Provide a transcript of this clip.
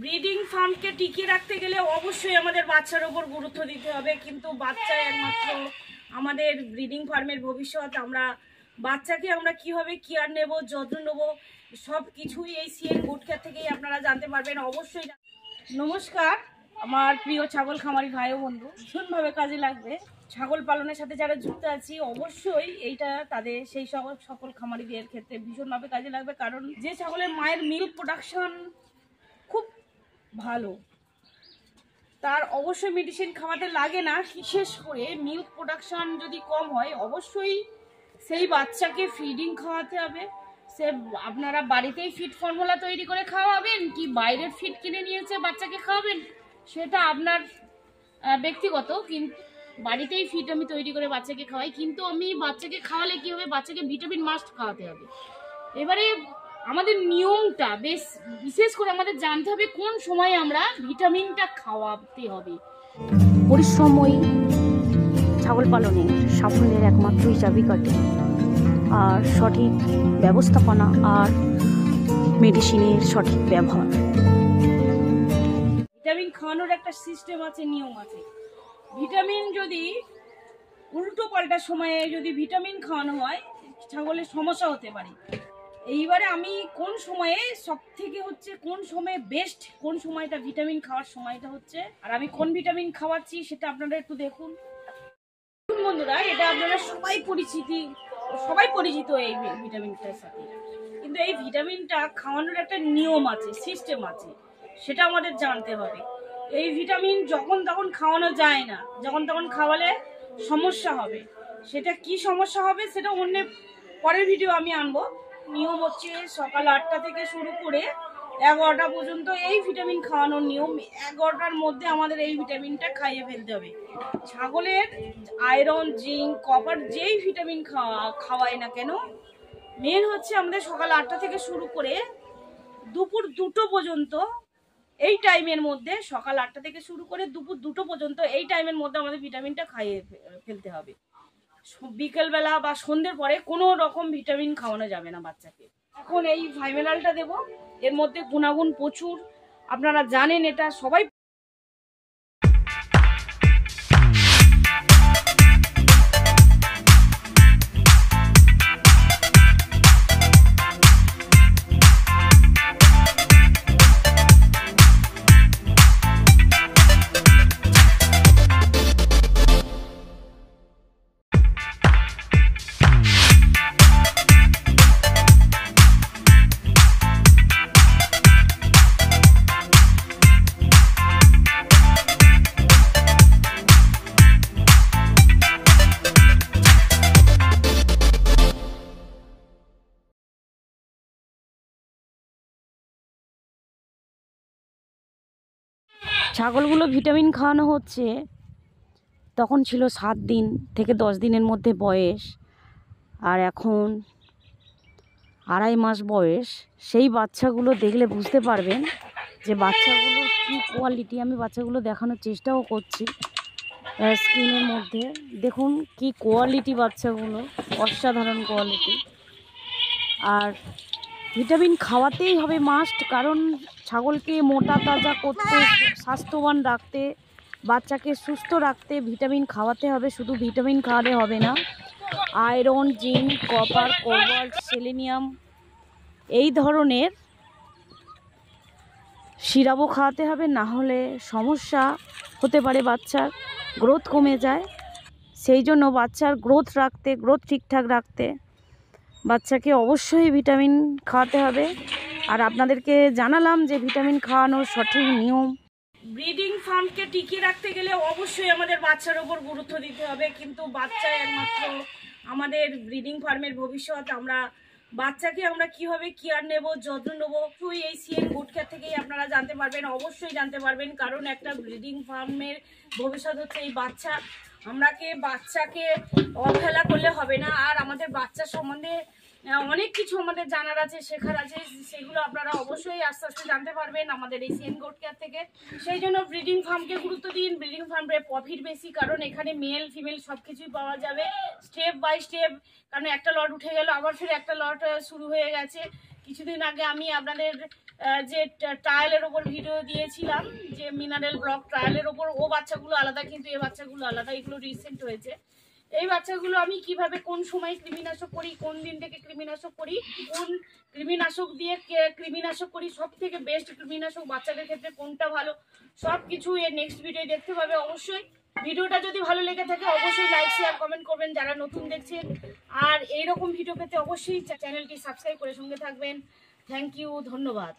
Breeding ফার্মকে টিকিয়ে রাখতে গেলে অবশ্যই আমাদের বাচ্চার উপর গুরুত্ব দিতে হবে, কিন্তু বাচ্চা একমাত্র আমাদের ব্রিডিং ফার্মের ভবিষ্যৎ। বাচ্চাকে আমরা কিভাবে কেয়ার নেব, যত্ন নেব, সব কিছুই এই সিএন গুড কেয়ার থেকেই আপনারা জানতে পারবেন অবশ্যই। নমস্কার আমার প্রিয় ছাগল খামারি ভাই ও বন্ধু, ভীষণভাবে কাজে লাগবে। ছাগল পালনের সাথে যারা যুক্ত আছি অবশ্যই এইটা তাদের সেই সকল খামারিদের ক্ষেত্রে ভীষণভাবে কাজে লাগবে, কারণ যে ছাগলের মায়ের মিল্ক প্রোডাকশন খুব ভালো, তার অবশ্যই মেডিসিন খাওয়াতে লাগে না। বিশেষ করে মিল্ক প্রোডাকশন যদি কম হয় অবশ্যই সেই বাচ্চাকে ফিডিং খাওয়াতে হবে। সে আপনারা বাড়িতেই ফিড ফর্মুলা তৈরি করে খাওয়াবেন কি বাইরের ফিড কিনে নিয়েছে বাচ্চাকে খাওয়াবেন, সেটা আপনার ব্যক্তিগত। কিন্তু বাড়িতেই ফিড আমি তৈরি করে বাচ্চাকে খাওয়াই, কিন্তু আমি বাচ্চাকে খাওয়ালে কী হবে, বাচ্চাকে ভিটামিন মাস্ট খাওয়াতে হবে। এবারে আমাদের নিয়মটা বিশেষ করে আমাদের জানতে হবে কোন সময় আমরা ভিটামিনটা খাওয়াতে হবে। পরিশ্রমই ছাগল পালনে সাফল্যের একমাত্রই চাবিকাঠি, আর সঠিক ব্যবস্থাপনা আর মেডিসিনের সঠিক ব্যবহার। ভিটামিন খাওয়ানোর একটা সিস্টেম আছে, নিয়ম আছে। ভিটামিন যদি উল্টো পাল্টা সময়ে যদি ভিটামিন খাওয়ানো হয় ছাগলের সমস্যা হতে পারে। এইবারে আমি কোন সময়ে সব থেকে হচ্ছে কোন সময়ে বেস্ট, কোন সময়টা ভিটামিন খাওয়ার সময়টা হচ্ছে, আর আমি কোন ভিটামিন খাওয়াচ্ছি সেটা আপনারা একটু দেখুন বন্ধুরা। এটা আপনারা সবাই পরিচিত এই ভিটামিনটার সাথে, কিন্তু এই ভিটামিনটা খাওয়ানোর একটা নিয়ম আছে, সিস্টেম আছে, সেটা আমাদের জানতে হবে। এই ভিটামিন যখন তখন খাওয়ানো যায় না, যখন তখন খাওয়ালে সমস্যা হবে। সেটা কি সমস্যা হবে সেটা অন্য পরের ভিডিও আমি আনবো। নিয়ম হচ্ছে সকাল 8টা থেকে শুরু করে 11টা পর্যন্ত এই ভিটামিন খাওয়ানোর নিয়ম। 11টার মধ্যে আমাদের এই ভিটামিনটা খাইয়ে ফেলতে হবে। ছাগলের আয়রন, জিঙ্ক, কপার যেই ভিটামিন খাওয়াই না কেন, মেন হচ্ছে আমাদের সকাল 8টা থেকে শুরু করে দুপুর 2টো পর্যন্ত এই টাইমের মধ্যে, সকাল 8টা থেকে শুরু করে দুপুর 2টো পর্যন্ত এই টাইমের মধ্যে আমাদের ভিটামিনটা খাইয়ে ফেলতে হবে। বিকেলবেলা বা সন্ধ্যের পরে কোনো রকম ভিটামিন খাওয়ানো যাবে না বাচ্চাকে। এখন এই ভাইমেলালটা দেব, এর মধ্যে গুণাগুণ প্রচুর, আপনারা জানেন এটা সবাই। ছাগলগুলো ভিটামিন খাওয়ানো হচ্ছে, তখন ছিল 7 দিন থেকে 10 দিনের মধ্যে বয়স, আর এখন 2.5 মাস বয়স। সেই বাচ্চাগুলো দেখলে বুঝতে পারবেন যে বাচ্চাগুলোর কী কোয়ালিটি। আমি বাচ্চাগুলো দেখানোর চেষ্টাও করছি স্ক্রিনের মধ্যে। দেখুন কি কোয়ালিটি বাচ্চাগুলো, অসাধারণ কোয়ালিটি। আর ভিটামিন খাওয়াতেই হবে মাস্ট, কারণ ছাগলকে মোটা তাজা করতে, স্বাস্থ্যবান রাখতে, বাচ্চাকে সুস্থ রাখতে ভিটামিন খাওয়াতে হবে। শুধু ভিটামিন খাওয়ালে হবে না, iron, zinc, copper, cobalt, selenium এই ধরনের সিরাপও খাওয়াতে হবে, না হলে সমস্যা হতে পারে, বাচ্চার গ্রোথ কমে যায়। সেই জন্য বাচ্চার গ্রোথ ঠিকঠাক রাখতে বাচ্চাকে অবশ্যই ভিটামিন খাওয়াতে হবে। আর আপনাদেরকে জানালাম যে ভিটামিন খাওয়ানোর সঠিক নিয়ম। ব্রিডিং ফার্মকে টিকিয়ে রাখতে গেলে অবশ্যই আমাদের বাচ্চার উপর গুরুত্ব দিতে হবে, কিন্তু বাচ্চা একমাত্র আমাদের ব্রিডিং ফার্মের ভবিষ্যৎ। বাচ্চাকে আমরা কিভাবে কেয়ার নেব, যত্ন নেব, এই সিএন গুড কেয়ার থেকেই আপনারা জানতে পারবেন, অবশ্যই জানতে পারবেন। কারণ একটা ব্রিডিং ফার্মের ভবিষ্যৎ হচ্ছে এই বাচ্চা। বাচ্চাকে অবহেলা করলে হবে না। আর আমাদের বাচ্চা সম্বন্ধে অনেক কিছু আমাদের জানার আছে, শেখার আছে, সেগুলো আপনারা অবশ্যই আস্তে আস্তে জানতে পারবেন আমাদের এই সিএন গুড কেয়ার থেকে। সেই জন্য ব্রিডিং ফার্মকে গুরুত্ব দিন। ব্রিডিং ফার্মের প্রফিট বেশি, কারণ এখানে মেল ফিমেল সব কিছুই পাওয়া যাবে স্টেপ বাই স্টেপ। কারণ একটা লট উঠে গেল, আবার ফিরে একটা লট শুরু হয়ে গেছে, কিছুদিন আগে আমি আপনাদের যে ট্রায়ালের ওপর ভিডিও দিয়েছিলাম, যে মিনারেল ব্লক ট্রায়ালের ওপর, ও বাচ্চাগুলো আলাদা কিন্তু এই বাচ্চাগুলো আলাদা, এগুলো রিসেন্ট হয়েছে। এই বাচ্চাগুলো আমি কিভাবে কোন সময় কৃমিনাশক করি, কোন দিন থেকে কৃমিনাশক করি, কোন কৃমিনাশক দিয়ে কৃমিনাশক করি, সব থেকে বেস্ট কৃমিনাশক বাচ্চাদের ক্ষেত্রে কোনটা ভালো, সব কিছু এর নেক্সট ভিডিও দেখতে পাবে অবশ্যই। ভিডিওটা যদি ভালো লেগে থাকে অবশ্যই লাইক শেয়ার কমেন্ট করবেন যারা নতুন দেখছেন, আর এইরকম ভিডিও পেতে অবশ্যই চ্যানেলটি সাবস্ক্রাইব করে সঙ্গে থাকবেন। থ্যাংক ইউ, ধন্যবাদ।